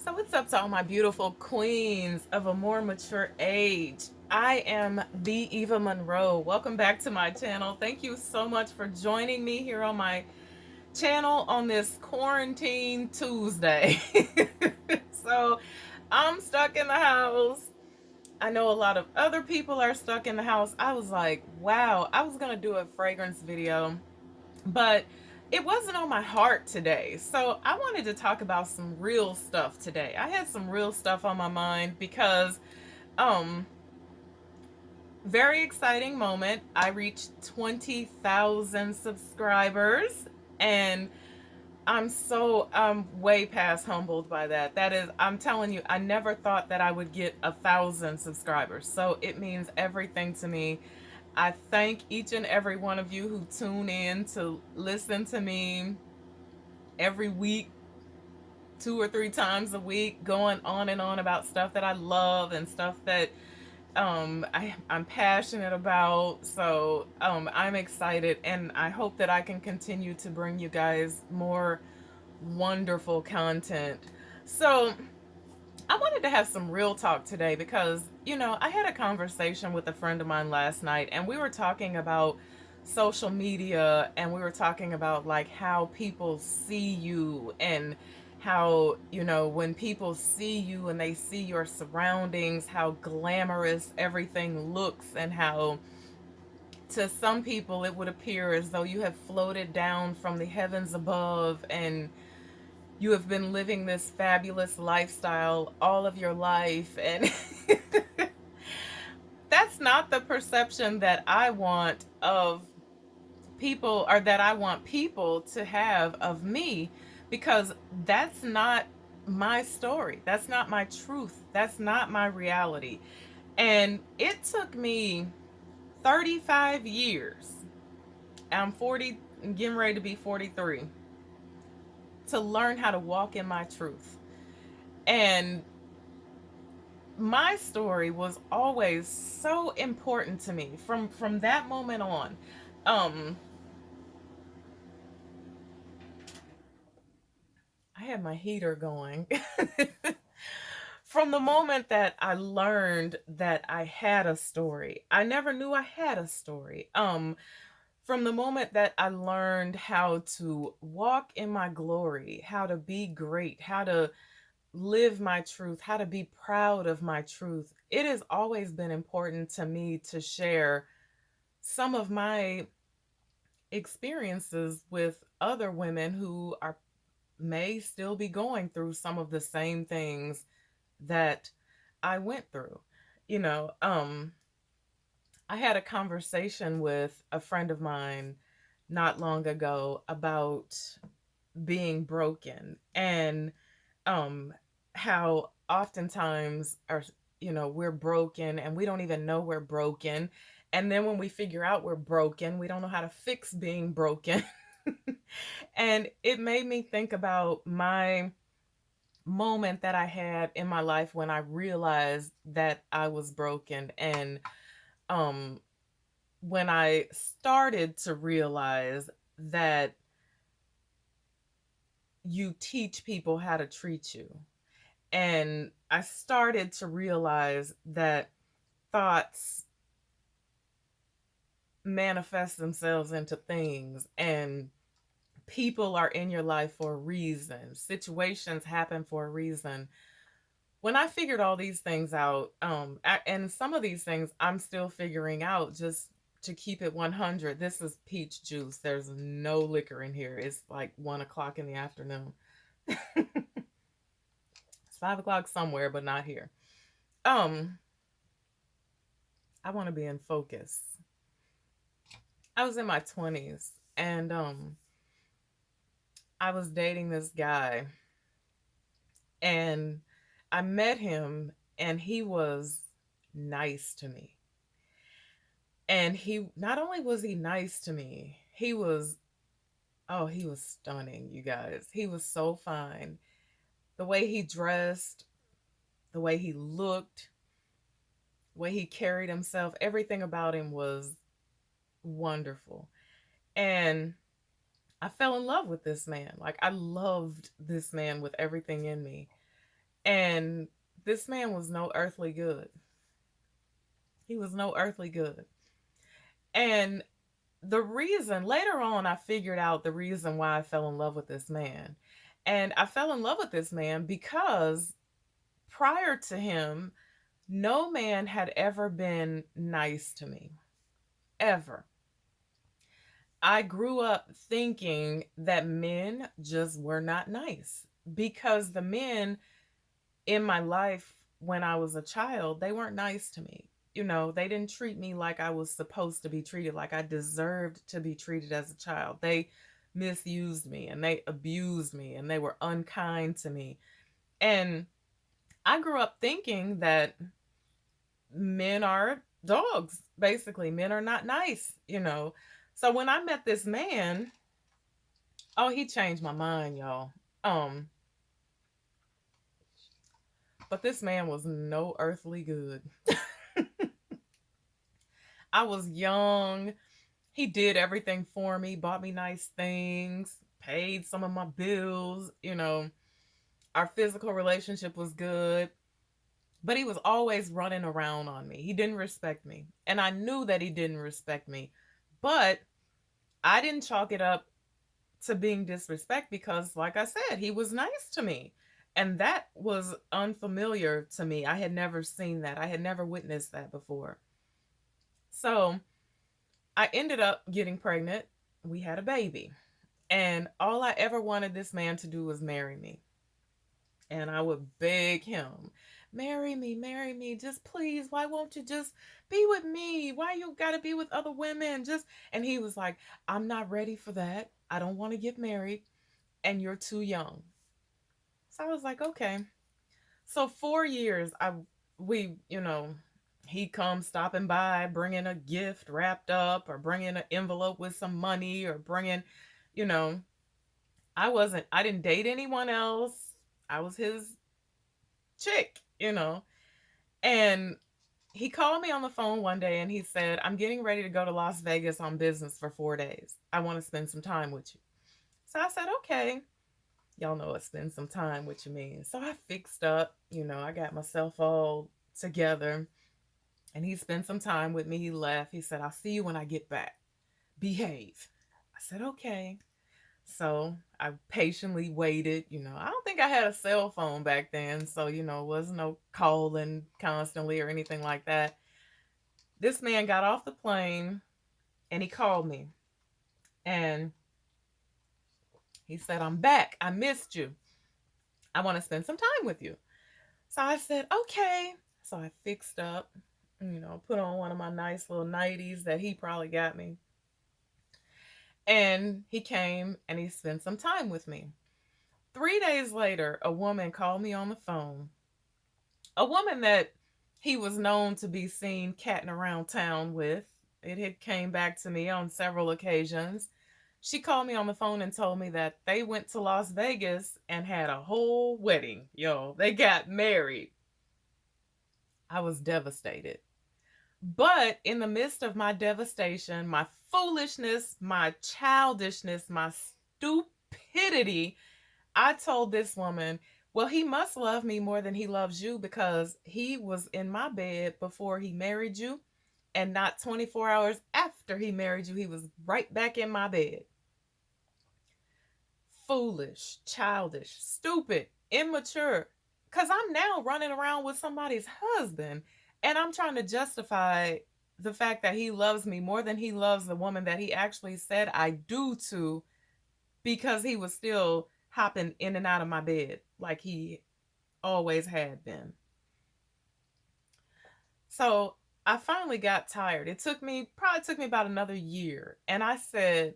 So, what's up to all my beautiful queens of a more mature age? I am the Eva Monroe. Welcome back to my channel. Thank you so much for joining me here on my channel on this quarantine Tuesday. So, I'm stuck in the house. I know a lot of other people are stuck in the house. I was like, wow, I was going to do a fragrance video, but it wasn't on my heart today. So I wanted to talk about some real stuff today. I had some real stuff on my mind because um very exciting moment. I reached 20,000 subscribers, and I'm way past humbled by that. That is, I'm telling you, I never thought that I would get 1,000 subscribers. So it means everything to me. I thank each and every one of you who tune in to listen to me every week, 2 or 3 times a week, going on and on about stuff that I love and stuff that I'm passionate about. So I'm excited, and I hope that I can continue to bring you guys more wonderful content. So I wanted to have some real talk today because, I had a conversation with a friend of mine last night, and we were talking about social media, and we were talking about like how people see you, and how, when people see you and they see your surroundings, how glamorous everything looks, and how to some people it would appear as though you have floated down from the heavens above, and you have been living this fabulous lifestyle all of your life. And that's not the perception that I want of people, or that I want people to have of me, because that's not my story. That's not my truth. That's not my reality. And it took me 35 years. I'm 40, getting ready to be 43, to learn how to walk in my truth. And my story was always so important to me from that moment on. um I had my heater going. From the moment that I learned that I had a story, I never knew I had a story. From the moment that I learned how to walk in my glory, how to be great, how to live my truth, how to be proud of my truth, it has always been important to me to share some of my experiences with other women who are may still be going through some of the same things that I went through. You know, I had a conversation with a friend of mine not long ago about being broken, and um how oftentimes we're broken and we don't even know we're broken, and then when we figure out we're broken, we don't know how to fix being broken. And it made me think about my moment that I had in my life when I realized that I was broken, and um when I started to realize that you teach people how to treat you. And I started to realize that thoughts manifest themselves into things, and people are in your life for a reason. Situations happen for a reason. When I figured all these things out, and some of these things I'm still figuring out, just to keep it 100, this is peach juice. There's no liquor in here. It's like 1 o'clock in the afternoon. It's 5 o'clock somewhere, but not here. Um, I want to be in focus. I was in my 20s, and I was dating this guy, and I met him, and he was nice to me. And he not only was he nice to me, he was stunning, you guys. He was so fine. The way he dressed, the way he looked, the way he carried himself, everything about him was wonderful. And I fell in love with this man. Like, I loved this man with everything in me. And this man was no earthly good. He was no earthly good. And the reason, later on, I figured out the reason why I fell in love with this man. And I fell in love with this man because prior to him, no man had ever been nice to me, ever. I grew up thinking that men just were not nice because the men in my life when I was a child, they weren't nice to me. They didn't treat me like I was supposed to be treated, like I deserved to be treated as a child. They misused me and they abused me and they were unkind to me. And I grew up thinking that men are dogs, basically. Men are not nice. So when I met this man, oh, he changed my mind, y'all. Um, but this man was no earthly good. I was young. He did everything for me, bought me nice things, paid some of my bills. Our physical relationship was good, but he was always running around on me. He didn't respect me. And I knew that he didn't respect me. But I didn't chalk it up to being disrespect because, like I said, he was nice to me. And that was unfamiliar to me. I had never seen that, I had never witnessed that before. So I ended up getting pregnant. We had a baby. And all I ever wanted this man to do was marry me. And I would beg him, marry me, just please. Why won't you just be with me? Why you gotta be with other women? And he was like, I'm not ready for that. I don't want to get married, and you're too young. So I was like, okay. So 4 years, he comes stopping by, bringing a gift wrapped up, or bringing an envelope with some money, or bringing, you know, I didn't date anyone else. I was his chick. And he called me on the phone one day and he said, I'm getting ready to go to Las Vegas on business for 4 days. I want to spend some time with you. So I said, okay. Y'all know what spend some time with you means. So I fixed up, I got myself all together and he spent some time with me. He left. He said, I'll see you when I get back. Behave. I said, okay. So I patiently waited. I don't think I had a cell phone back then. So, was no calling constantly or anything like that. This man got off the plane and he called me and he said, I'm back. I missed you. I want to spend some time with you. So I said, okay. So I fixed up, put on one of my nice little nighties that he probably got me. And he came and he spent some time with me. 3 days later, a woman called me on the phone. A woman that he was known to be seen catting around town with. It had came back to me on several occasions. She called me on the phone and told me that they went to Las Vegas and had a whole wedding. Yo, they got married. I was devastated. But in the midst of my devastation, my foolishness, my childishness, my stupidity, I told this woman, well, he must love me more than he loves you because he was in my bed before he married you. And not 24 hours after he married you, he was right back in my bed. Foolish, childish, stupid, immature. Because I'm now running around with somebody's husband and I'm trying to justify the fact that he loves me more than he loves the woman that he actually said I do to because he was still hopping in and out of my bed like he always had been. So I finally got tired. Probably took me about another year. And I said,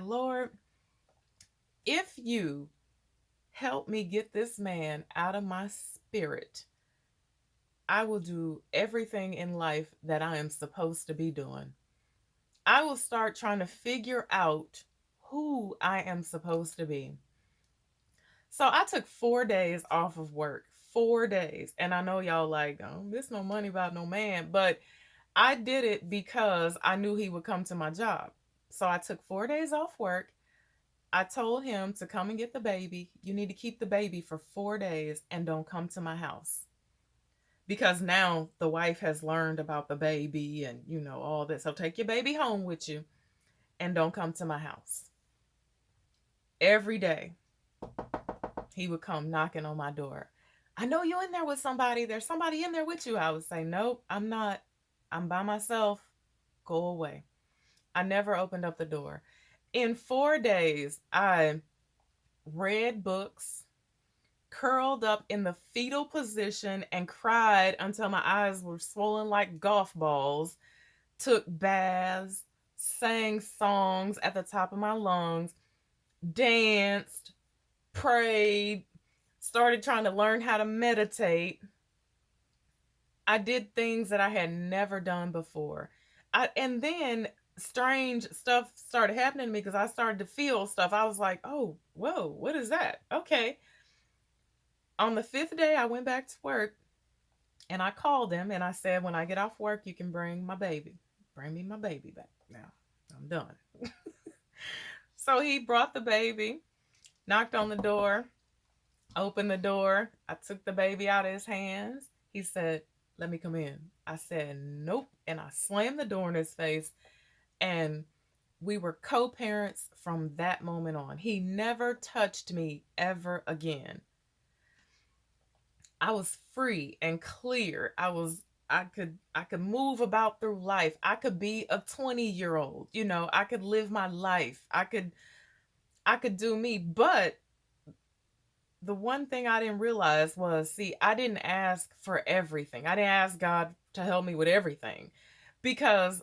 Lord, if you help me get this man out of my spirit, I will do everything in life that I am supposed to be doing. I will start trying to figure out who I am supposed to be. So I took 4 days off of work, 4 days. And I know y'all like, oh, there's no money about no man. But I did it because I knew he would come to my job. So I took 4 days off work I told him to come and get the baby. You need to keep the baby for 4 days and don't come to my house. Because now the wife has learned about the baby and, all this. So take your baby home with you and don't come to my house. Every day he would come knocking on my door. I know you in there with somebody. There's somebody in there with you. I would say, nope, I'm not. I'm by myself. Go away. I never opened up the door. In 4 days, I read books, curled up in the fetal position, and cried until my eyes were swollen like golf balls, took baths, sang songs at the top of my lungs, danced, prayed, started trying to learn how to meditate. I did things that I had never done before. And then strange stuff started happening to me because I started to feel stuff. I was like, oh, whoa, what is that? Okay. On the fifth day, I went back to work and I called him and I said, when I get off work, you can bring my baby. Bring me my baby back. Now, I'm done. So he brought the baby, knocked on the door, opened the door. I took the baby out of his hands. He said, let me come in. I said, nope. And I slammed the door in his face. And we were co parents from that moment on. He never touched me ever again. I was free and clear. I could move about through life. I could be a 20-year-old. I could live my life. I could do me. But the one thing I didn't realize was, see, I didn't ask for everything. I didn't ask God to help me with everything because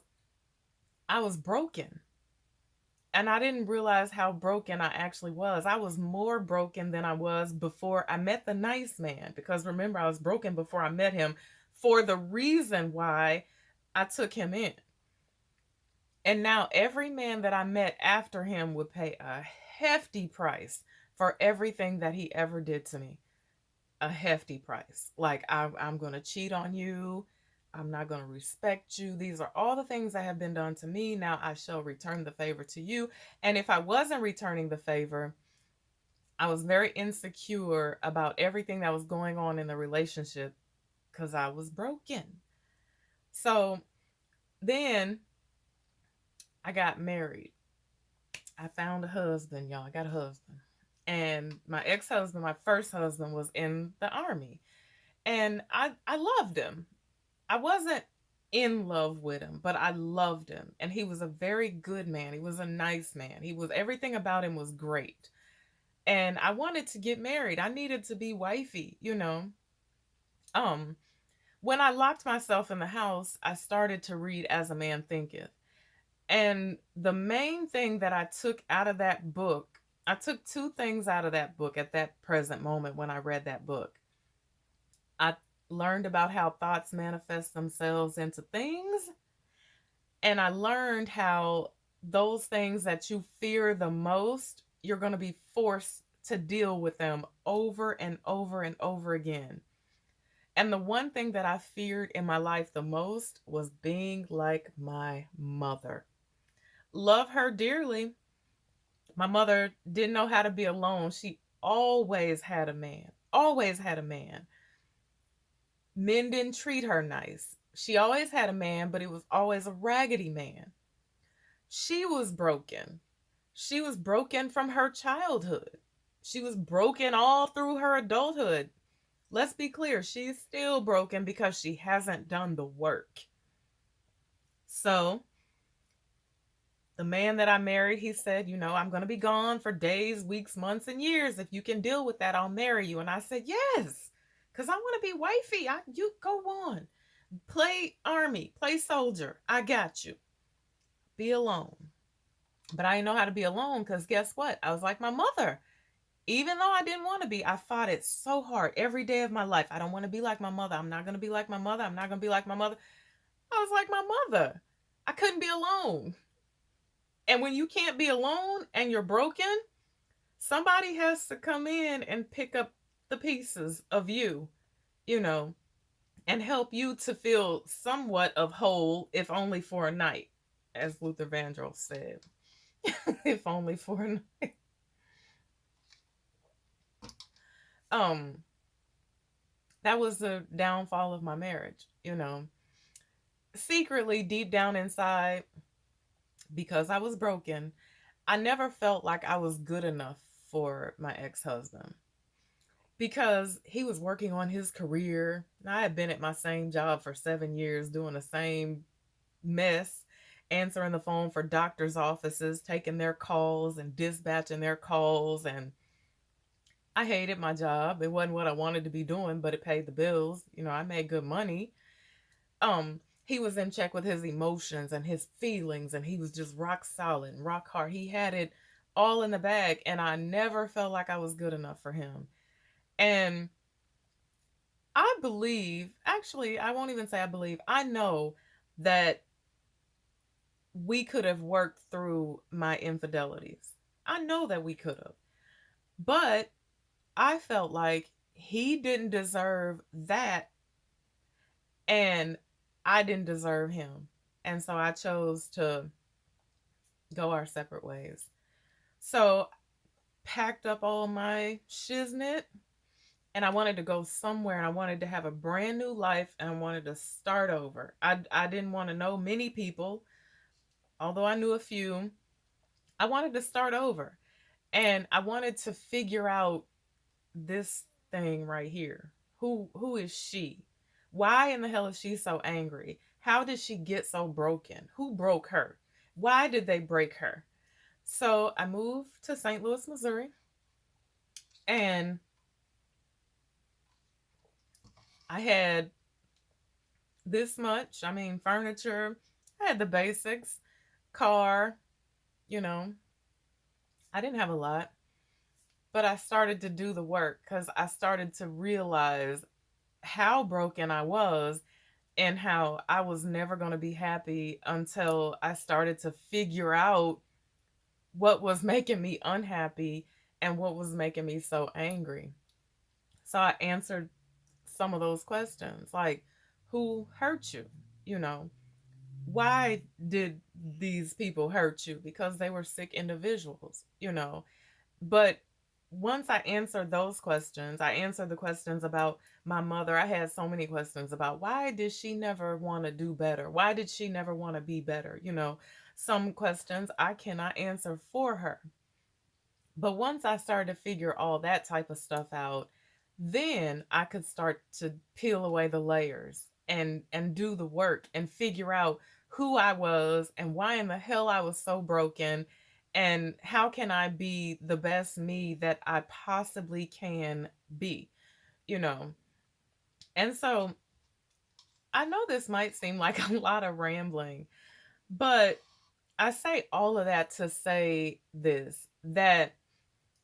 I was broken. And I didn't realize how broken I actually was. I was more broken than I was before I met the nice man. Because remember, I was broken before I met him for the reason why I took him in. And now every man that I met after him would pay a hefty price for everything that he ever did to me. A hefty price. Like, I'm going to cheat on you. I'm not going to respect you. These are all the things that have been done to me. Now I shall return the favor to you. And if I wasn't returning the favor, I was very insecure about everything that was going on in the relationship because I was broken. So then I got married. I found a husband, y'all. I got a husband. And my ex-husband, my first husband, was in the army. And I loved him. I wasn't in love with him, but I loved him. And he was a very good man. He was a nice man. Everything about him was great. And I wanted to get married. I needed to be wifey. Um, when I locked myself in the house, I started to read As a Man Thinketh. And the main thing that I took out of that book, I took two things out of that book at that present moment when I read that book. I learned about how thoughts manifest themselves into things. And I learned how those things that you fear the most, you're going to be forced to deal with them over and over and over again. And the one thing that I feared in my life the most was being like my mother. Love her dearly. My mother didn't know how to be alone. She always had a man, always had a man. Men didn't treat her nice. She always had a man, but it was always a raggedy man. She was broken. She was broken from her childhood. She was broken all through her adulthood. Let's be clear, she's still broken because she hasn't done the work. So, the man that I married, he said, I'm going to be gone for days, weeks, months, and years. If you can deal with that, I'll marry you. And I said, yes, because I want to be wifey. You go on. Play army, play soldier. I got you. Be alone. But I didn't know how to be alone because guess what? I was like my mother. Even though I didn't want to be, I fought it so hard every day of my life. I don't want to be like my mother. I'm not going to be like my mother. I'm not going to be like my mother. I was like my mother. I couldn't be alone. And when you can't be alone and you're broken, somebody has to come in and pick up the pieces of you, and help you to feel somewhat of whole, if only for a night, as Luther Vandross said. If only for a night. Um, that was the downfall of my marriage, you know. Secretly, deep down inside, because I was broken, I never felt like I was good enough for my ex husband because he was working on his career. I had been at my same job for 7 years doing the same mess, answering the phone for doctors' offices, taking their calls and dispatching their calls. And I hated my job. It wasn't what I wanted to be doing, but it paid the bills. You know, I made good money. He was in check with his emotions and his feelings, and he was just rock solid and rock hard. He had it all in the bag, and I never felt like I was good enough for him. And I believe, actually, I won't even say I believe, I know that we could have worked through my infidelities. I know that we could have. But I felt like he didn't deserve that, and I didn't deserve him. And so I chose to go our separate ways. So packed up all my shiznit, and I wanted to go somewhere, and I wanted to have a brand new life, and I wanted to start over. I didn't want to know many people, although I knew a few. I wanted to start over, and I wanted to figure out this thing right here. Who is she? Why in the hell is she so angry? How did she get so broken? Who broke her? Why did they break her? So I moved to St. Louis, Missouri, and I had this much. I mean, furniture. I had the basics, car, you know. I didn't have a lot, but I started to do the work because I started to realize how broken I was and how I was never going to be happy until I started to figure out what was making me unhappy and what was making me so angry. So I answered some of those questions like, who hurt you? You know, why did these people hurt you? Because they were sick individuals, you know. But once I answered those questions, I answered the questions about my mother. I had so many questions about why did she never want to do better? Why did she never want to be better? You know, some questions I cannot answer for her. But once I started to figure all that type of stuff out, then I could start to peel away the layers and do the work and figure out who I was and why in the hell I was so broken and how can I be the best me that I possibly can be, you know. And so I know this might seem like a lot of rambling, but I say all of that to say this, that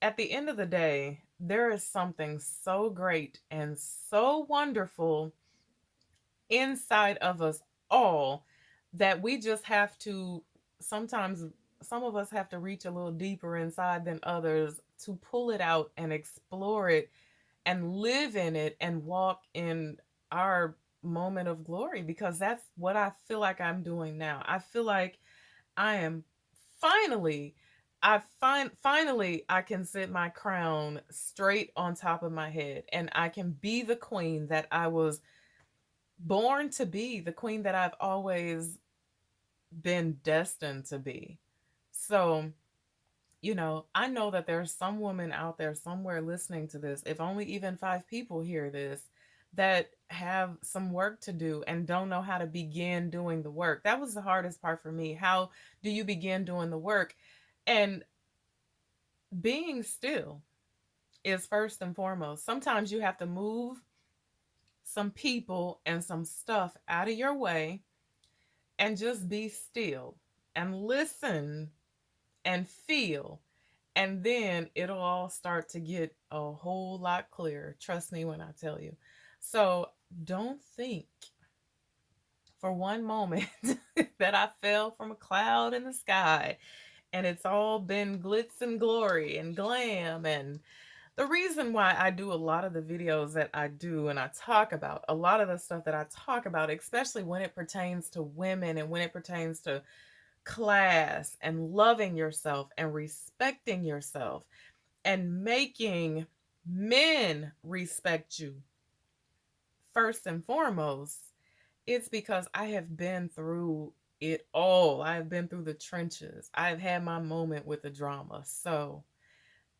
at the end of the day, there is something so great and so wonderful inside of us all that we just have to sometimes, some of us have to reach a little deeper inside than others to pull it out and explore it and live in it and walk in our moment of glory, because that's what I feel like I'm doing now. I feel like I am finally, finally I can sit my crown straight on top of my head and I can be the queen that I was born to be, the queen that I've always been destined to be. So, you know, I know that there's some woman out there somewhere listening to this, if only even 5 people hear this, that have some work to do and don't know how to begin doing the work. That was the hardest part for me. How do you begin doing the work? And being still is first and foremost. Sometimes you have to move some people and some stuff out of your way and just be still and listen and feel. And then it'll all start to get a whole lot clearer. Trust me when I tell you. So don't think for one moment that I fell from a cloud in the sky and it's all been glitz and glory and glam. And the reason why I do a lot of the videos that I do and I talk about a lot of the stuff that I talk about, especially when it pertains to women and when it pertains to class and loving yourself and respecting yourself and making men respect you first and foremost, it's because I have been through it all. I've been through the trenches. I've had my moment with the drama. So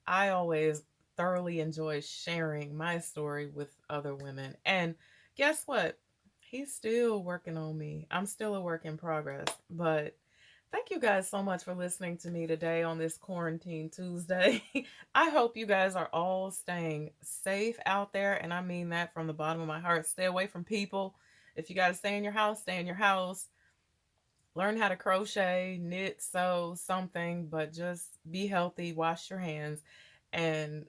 I always thoroughly enjoy sharing my story with other women. And guess what? He's still working on me. I'm still a work in progress. But thank you guys so much for listening to me today on this Quarantine Tuesday. I hope you guys are all staying safe out there. And I mean that from the bottom of my heart. Stay away from people. If you got to stay in your house, stay in your house. Learn how to crochet, knit, sew, something, but just be healthy, wash your hands, and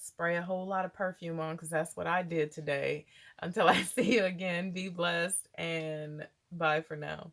spray a whole lot of perfume on because that's what I did today. Until I see you again, be blessed and bye for now.